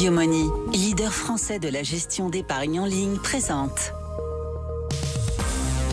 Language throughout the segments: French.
Biomoney, leader français de la gestion d'épargne en ligne, présente.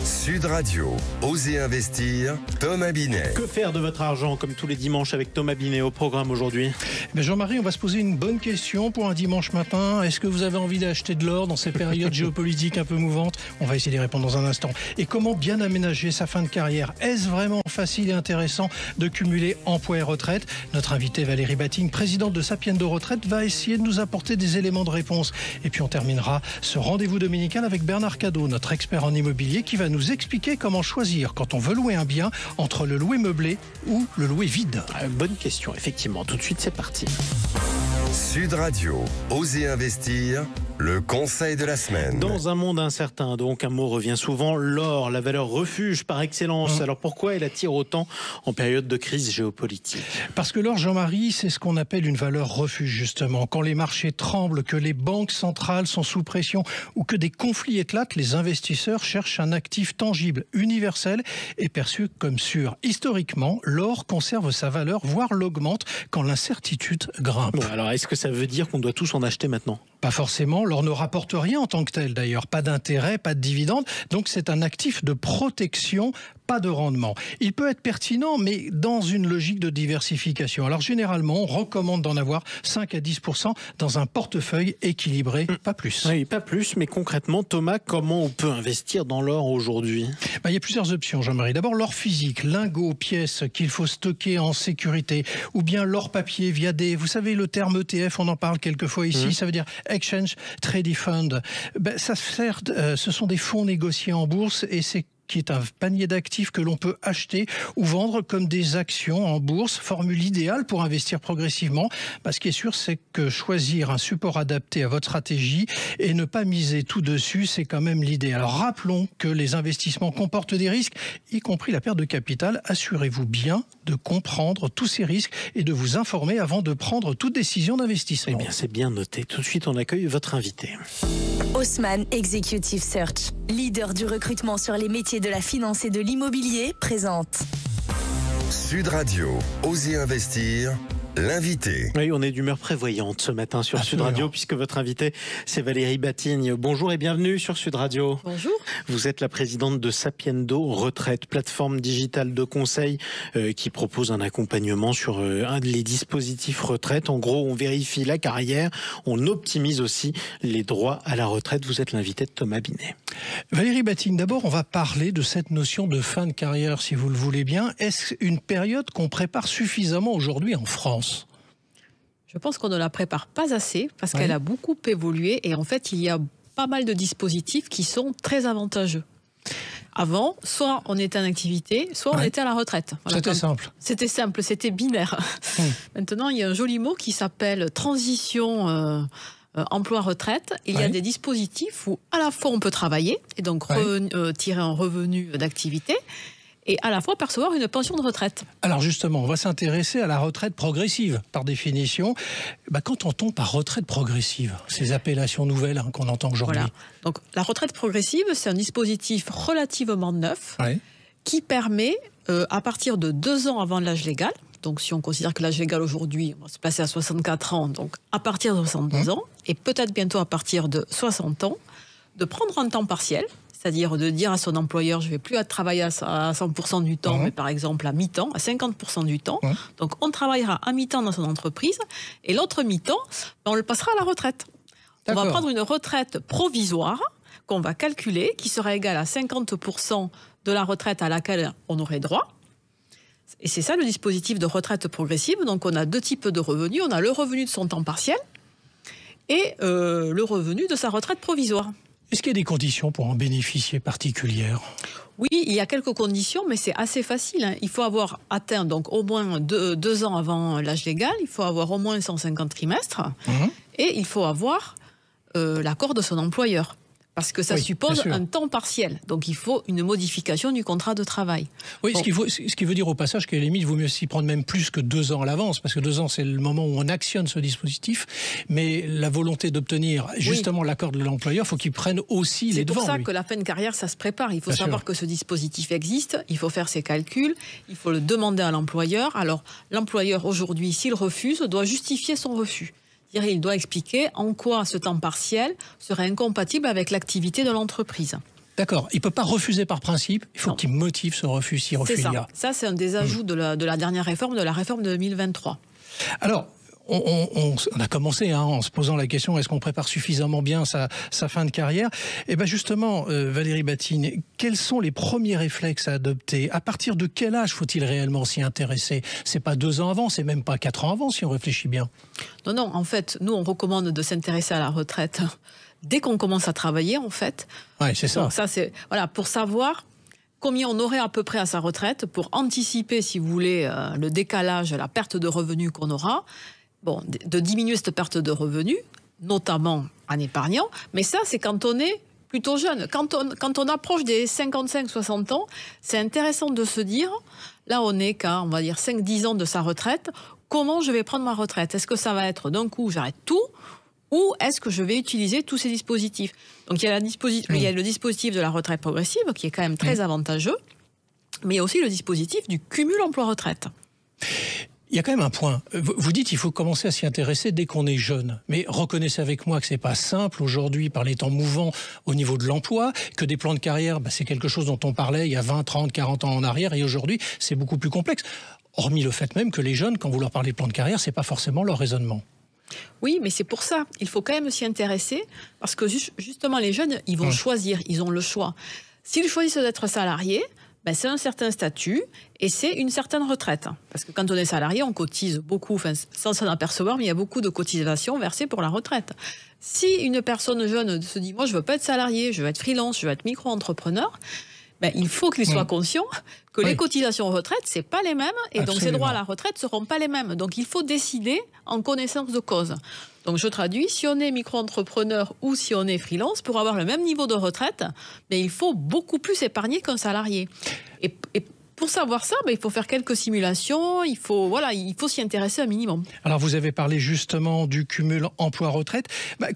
Sud Radio, Osez investir, Thomas Binet. Que faire de votre argent, comme tous les dimanches avec Thomas Binet au programme aujourd'hui? Jean-Marie, on va se poser une bonne question pour un dimanche matin. Est-ce que vous avez envie d'acheter de l'or dans ces périodes géopolitiques un peu mouvantes? On va essayer d'y répondre dans un instant. Et comment bien aménager sa fin de carrière? Est-ce vraiment facile et intéressant de cumuler emploi et retraite? Notre invitée Valérie Batigne, présidente de Sapiendo Retraite, va essayer de nous apporter des éléments de réponse. Et puis on terminera ce rendez-vous dominical avec Bernard Cadot, notre expert en immobilier, qui va nous expliquer comment choisir quand on veut louer un bien entre le louer meublé ou le louer vide. Bonne question, effectivement. Tout de suite, c'est parti. Sud Radio, Osez investir, le conseil de la semaine. Dans un monde incertain, donc un mot revient souvent, l'or, la valeur refuge par excellence. Alors pourquoi elle attire autant en période de crise géopolitique? Parce que l'or, Jean-Marie, c'est ce qu'on appelle une valeur refuge, justement. Quand les marchés tremblent, que les banques centrales sont sous pression ou que des conflits éclatent, les investisseurs cherchent un actif tangible, universel et perçu comme sûr. Historiquement, l'or conserve sa valeur, voire l'augmente quand l'incertitude grimpe. Bon, alors est-ce que ça veut dire qu'on doit tous en acheter maintenant? Pas forcément, l'or ne rapporte rien en tant que tel d'ailleurs, pas d'intérêt, pas de dividende, donc c'est un actif de protection, pas de rendement. Il peut être pertinent, mais dans une logique de diversification. Alors généralement, on recommande d'en avoir 5 à 10% dans un portefeuille équilibré, pas plus. Oui, pas plus, mais concrètement, Thomas, comment on peut investir dans l'or aujourd'hui? Il y a plusieurs options, Jean-Marie. D'abord, l'or physique, lingots, pièces qu'il faut stocker en sécurité, ou bien l'or papier via vous savez, le terme ETF, on en parle quelquefois ici, ça veut dire Exchange Traded Fund. Ça sert, ce sont des fonds négociés en bourse et c'est qui est un panier d'actifs que l'on peut acheter ou vendre comme des actions en bourse, formule idéale pour investir progressivement. Ce qui est sûr, c'est que choisir un support adapté à votre stratégie et ne pas miser tout dessus, c'est quand même l'idée. Alors rappelons que les investissements comportent des risques, y compris la perte de capital. Assurez-vous bien de comprendre tous ces risques et de vous informer avant de prendre toute décision d'investissement. Eh bien, c'est bien noté. Tout de suite, on accueille votre invité. Haussmann Executive Search, leader du recrutement sur les métiers de la finance et de l'immobilier, présente. Sud Radio, Osez investir, l'invité. Oui, on est d'humeur prévoyante ce matin sur Sud Radio, puisque votre invité, c'est Valérie Batigne. Bonjour et bienvenue sur Sud Radio. Bonjour. Vous êtes la présidente de Sapiendo Retraite, plateforme digitale de conseil qui propose un accompagnement sur les dispositifs retraite. En gros, on vérifie la carrière, on optimise aussi les droits à la retraite. Vous êtes l'invité de Thomas Binet. Valérie Batigne, d'abord, on va parler de cette notion de fin de carrière, si vous le voulez bien. Est-ce une période qu'on prépare suffisamment aujourd'hui en France? Je pense qu'on ne la prépare pas assez parce qu'elle a beaucoup évolué et en fait, il y a pas mal de dispositifs qui sont très avantageux. Avant, soit on était en activité, soit on était à la retraite. Voilà, c'était simple. C'était simple, c'était binaire. Maintenant, il y a un joli mot qui s'appelle transition emploi-retraite. Il y a des dispositifs où à la fois on peut travailler et donc tirer un revenu d'activité, et à la fois percevoir une pension de retraite. Alors justement, on va s'intéresser à la retraite progressive, par définition. Qu'entend-on par retraite progressive? Ces appellations nouvelles qu'on entend aujourd'hui. Voilà. Donc la retraite progressive, c'est un dispositif relativement neuf qui permet, à partir de 2 ans avant l'âge légal, donc si on considère que l'âge légal aujourd'hui, on va se placer à 64 ans, donc à partir de 62 ans, et peut-être bientôt à partir de 60 ans, de prendre un temps partiel, c'est-à-dire de dire à son employeur, je ne vais plus travailler à 100% du temps, mais par exemple à mi-temps, à 50% du temps. Donc on travaillera à mi-temps dans son entreprise, et l'autre mi-temps, on le passera à la retraite. On va prendre une retraite provisoire qu'on va calculer, qui sera égale à 50% de la retraite à laquelle on aurait droit. Et c'est ça le dispositif de retraite progressive. Donc on a 2 types de revenus. On a le revenu de son temps partiel et le revenu de sa retraite provisoire. Est-ce qu'il y a des conditions pour en bénéficier particulières? Oui, il y a quelques conditions, mais c'est assez facile. Il faut avoir atteint donc au moins 2 ans avant l'âge légal, il faut avoir au moins 150 trimestres, et il faut avoir l'accord de son employeur. Parce que ça suppose un temps partiel. Donc il faut une modification du contrat de travail. Oui, ce qui veut dire au passage qu'à la limite, il vaut mieux s'y prendre même plus que 2 ans à l'avance, parce que 2 ans, c'est le moment où on actionne ce dispositif. Mais la volonté d'obtenir justement l'accord de l'employeur, il faut qu'il prenne aussi les devants. C'est pour ça que la fin de carrière, ça se prépare. Il faut savoir que ce dispositif existe, il faut faire ses calculs, il faut le demander à l'employeur. Alors l'employeur, aujourd'hui, s'il refuse, doit justifier son refus. Il doit expliquer en quoi ce temps partiel serait incompatible avec l'activité de l'entreprise. D'accord. Il ne peut pas refuser par principe. Il faut qu'il motive ce refus, si refus il y a. Ça, c'est un des ajouts de la dernière réforme, de la réforme de 2023. Alors, on a commencé en se posant la question, est-ce qu'on prépare suffisamment bien sa fin de carrière? Et bien justement, Valérie Batine, quels sont les premiers réflexes à adopter? À partir de quel âge faut-il réellement s'y intéresser? C'est pas 2 ans avant, c'est même pas 4 ans avant, si on réfléchit bien. Non, en fait, nous, on recommande de s'intéresser à la retraite dès qu'on commence à travailler, en fait. Oui, c'est ça. Donc ça, c'est pour savoir combien on aurait à peu près à sa retraite, pour anticiper, si vous voulez, le décalage, la perte de revenus qu'on aura. De diminuer cette perte de revenus, notamment en épargnant. Mais ça, c'est quand on est plutôt jeune. Quand on approche des 55-60 ans, c'est intéressant de se dire, là, on est qu'à, on va dire, 5-10 ans de sa retraite, comment je vais prendre ma retraite? Est-ce que ça va être d'un coup, j'arrête tout? Ou est-ce que je vais utiliser tous ces dispositifs? Donc, il y a le dispositif de la retraite progressive, qui est quand même très avantageux, mais il y a aussi le dispositif du cumul emploi-retraite. Il y a quand même un point. Vous dites qu'il faut commencer à s'y intéresser dès qu'on est jeune. Mais reconnaissez avec moi que c'est pas simple aujourd'hui par les temps mouvants au niveau de l'emploi, que des plans de carrière, c'est quelque chose dont on parlait il y a 20, 30, 40 ans en arrière, et aujourd'hui, c'est beaucoup plus complexe. Hormis le fait même que les jeunes, quand vous leur parlez de plans de carrière, c'est pas forcément leur raisonnement. Oui, mais c'est pour ça. Il faut quand même s'y intéresser, parce que justement, les jeunes, ils vont choisir, ils ont le choix. S'ils choisissent d'être salariés, c'est un certain statut et c'est une certaine retraite. Parce que quand on est salarié, on cotise beaucoup, sans s'en apercevoir, mais il y a beaucoup de cotisations versées pour la retraite. Si une personne jeune se dit « moi, je ne veux pas être salarié, je veux être freelance, je veux être micro-entrepreneur », il faut qu'il soit conscient que les cotisations retraite, ce n'est pas les mêmes, et donc ses droits à la retraite ne seront pas les mêmes. Donc il faut décider en connaissance de cause. Donc je traduis, si on est micro-entrepreneur ou si on est freelance, pour avoir le même niveau de retraite, il faut beaucoup plus épargner qu'un salarié. Et pour savoir ça, il faut faire quelques simulations, il faut s'y intéresser un minimum. Alors vous avez parlé justement du cumul emploi-retraite.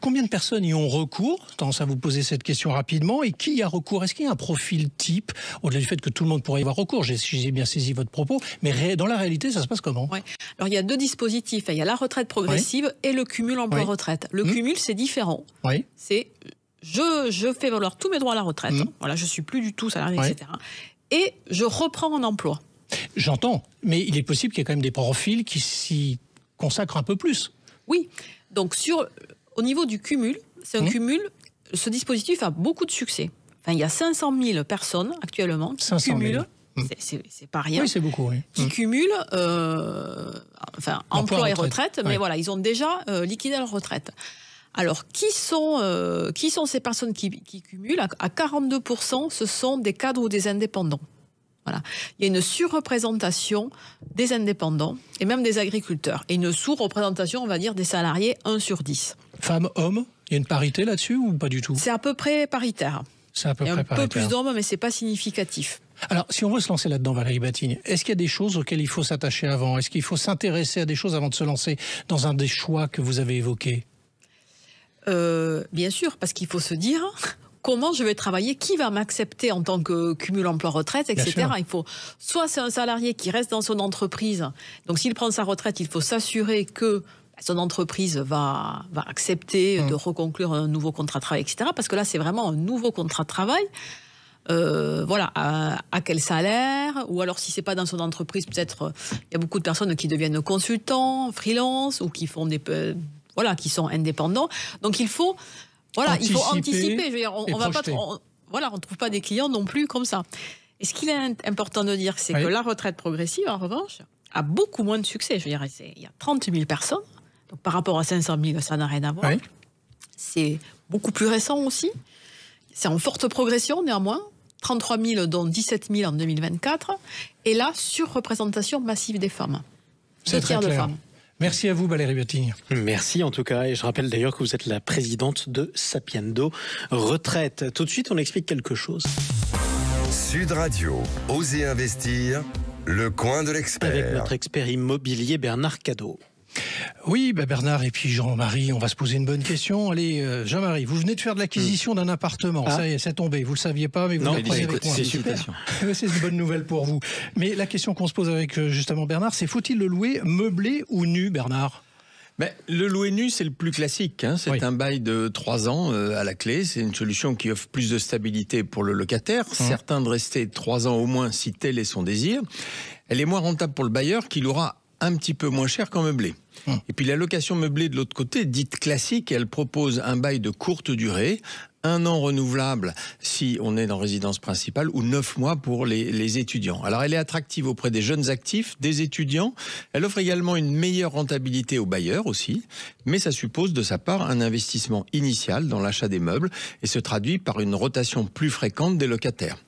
Combien de personnes y ont recours? Tendance à vous poser cette question rapidement. Et qui y a recours? Est-ce qu'il y a un profil type? Au-delà du fait que tout le monde pourrait y avoir recours, j'ai bien saisi votre propos, mais dans la réalité, ça se passe comment? Alors il y a 2 dispositifs. Il y a la retraite progressive et le cumul emploi-retraite. Le cumul, c'est différent. C'est je fais valoir tous mes droits à la retraite. Voilà, je suis plus du tout salarié, etc. Et je reprends un emploi. J'entends, mais il est possible qu'il y ait quand même des profils qui s'y consacrent un peu plus. Oui, donc au niveau du cumul, c'est un cumul, ce dispositif a beaucoup de succès. Il y a 500 000 personnes actuellement qui cumulent, c'est pas rien, c'est beaucoup, qui cumulent emploi et retraite, mais ils ont déjà liquidé leur retraite. Alors, qui sont ces personnes qui cumulent? À 42%, ce sont des cadres ou des indépendants. Voilà. Il y a une surreprésentation des indépendants et même des agriculteurs. Et une sous-représentation, on va dire, des salariés 1 sur 10. Femmes, hommes, il y a une parité là-dessus ou pas du tout? C'est à peu près paritaire. C'est à peu près paritaire. Un peu plus d'hommes, mais ce n'est pas significatif. Alors, si on veut se lancer là-dedans, Valérie Batine, est-ce qu'il y a des choses auxquelles il faut s'attacher avant? Est-ce qu'il faut s'intéresser à des choses avant de se lancer dans un des choix que vous avez évoqués? Bien sûr, parce qu'il faut se dire comment je vais travailler, qui va m'accepter en tant que cumul emploi-retraite, etc. Il faut, soit c'est un salarié qui reste dans son entreprise, donc s'il prend sa retraite, il faut s'assurer que son entreprise va accepter de reconclure un nouveau contrat de travail, etc. Parce que là, c'est vraiment un nouveau contrat de travail. À quel salaire, ou alors si c'est pas dans son entreprise, peut-être il y a beaucoup de personnes qui deviennent consultants, freelance, ou qui font qui sont indépendants. Donc il faut anticiper. Je veux dire, on va pas, on trouve pas des clients non plus comme ça. Et ce qu'il est important de dire, c'est que la retraite progressive, en revanche, a beaucoup moins de succès. Je veux dire, il y a 30 000 personnes. Donc par rapport à 500 000, ça n'a rien à voir. C'est beaucoup plus récent aussi. C'est en forte progression néanmoins. 33 000, dont 17 000 en 2024. Et là, surreprésentation massive des femmes. C'est très clair. De femmes. Merci à vous, Valérie Batine. Merci en tout cas, et je rappelle d'ailleurs que vous êtes la présidente de Sapiendo Retraite. Tout de suite, on explique quelque chose. Sud Radio, Osez investir, le coin de l'expert. Avec notre expert immobilier Bernard Cadot. Oui, Bernard et puis Jean-Marie, on va se poser une bonne question. Allez, Jean-Marie, vous venez de faire de l'acquisition d'un appartement. Ça y est, c'est tombé. Vous ne le saviez pas, mais vous l'avez pris avec moi. C'est super. C'est une bonne nouvelle pour vous. Mais la question qu'on se pose avec justement Bernard, c'est faut-il le louer meublé ou nu, Bernard? Le louer nu, c'est le plus classique. C'est un bail de 3 ans à la clé. C'est une solution qui offre plus de stabilité pour le locataire, certain de rester 3 ans au moins si tel est son désir. Elle est moins rentable pour le bailleur qui l'aura un petit peu moins cher qu'en meublé. Et puis la location meublée de l'autre côté, dite classique, elle propose un bail de courte durée, 1 an renouvelable si on est dans résidence principale ou 9 mois pour les étudiants. Alors elle est attractive auprès des jeunes actifs, des étudiants. Elle offre également une meilleure rentabilité aux bailleurs aussi, mais ça suppose de sa part un investissement initial dans l'achat des meubles et se traduit par une rotation plus fréquente des locataires.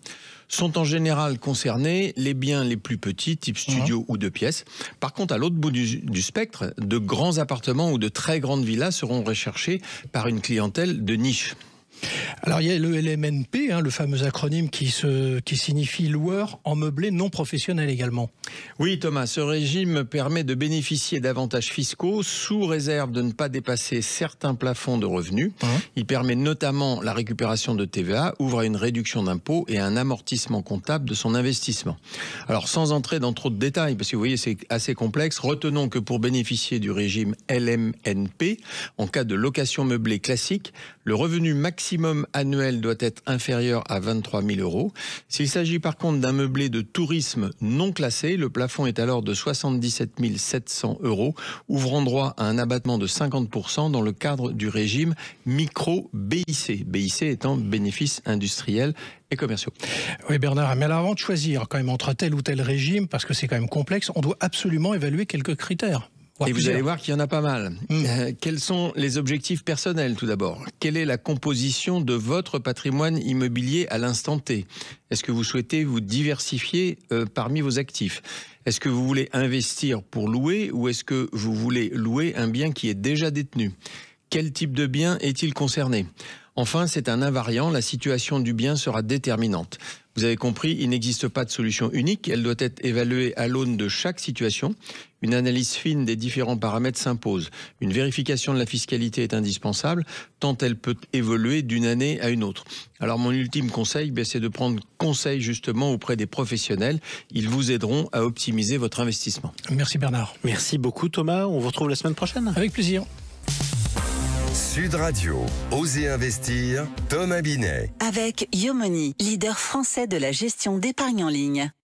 Sont en général concernés les biens les plus petits, type studio ou 2 pièces. Par contre, à l'autre bout du spectre, de grands appartements ou de très grandes villas seront recherchés par une clientèle de niche. Alors il y a le LMNP, le fameux acronyme qui signifie loueur en meublé non professionnel également. Oui Thomas, ce régime permet de bénéficier d'avantages fiscaux sous réserve de ne pas dépasser certains plafonds de revenus. Il permet notamment la récupération de TVA, ouvre à une réduction d'impôts et à un amortissement comptable de son investissement. Alors sans entrer dans trop de détails, parce que vous voyez c'est assez complexe, retenons que pour bénéficier du régime LMNP, en cas de location meublée classique, le revenu maximum annuel doit être inférieur à 23 000 €. S'il s'agit par contre d'un meublé de tourisme non classé, le plafond est alors de 77 700 €, ouvrant droit à un abattement de 50% dans le cadre du régime micro-BIC. BIC étant bénéfices industriels et commerciaux. Oui Bernard, mais alors avant de choisir quand même entre tel ou tel régime, parce que c'est quand même complexe, on doit absolument évaluer quelques critères. Et vous allez voir qu'il y en a pas mal. Quels sont les objectifs personnels tout d'abord? Quelle est la composition de votre patrimoine immobilier à l'instant T? Est-ce que vous souhaitez vous diversifier parmi vos actifs? Est-ce que vous voulez investir pour louer ou est-ce que vous voulez louer un bien qui est déjà détenu? Quel type de bien est-il concerné? Enfin, c'est un invariant, la situation du bien sera déterminante. Vous avez compris, il n'existe pas de solution unique, elle doit être évaluée à l'aune de chaque situation. Une analyse fine des différents paramètres s'impose. Une vérification de la fiscalité est indispensable, tant elle peut évoluer d'une année à une autre. Alors mon ultime conseil, c'est de prendre conseil justement auprès des professionnels. Ils vous aideront à optimiser votre investissement. Merci Bernard. Merci beaucoup Thomas, on vous retrouve la semaine prochaine. Avec plaisir. Sud Radio, Osez investir, Thomas Binet. Avec Yomoni, leader français de la gestion d'épargne en ligne.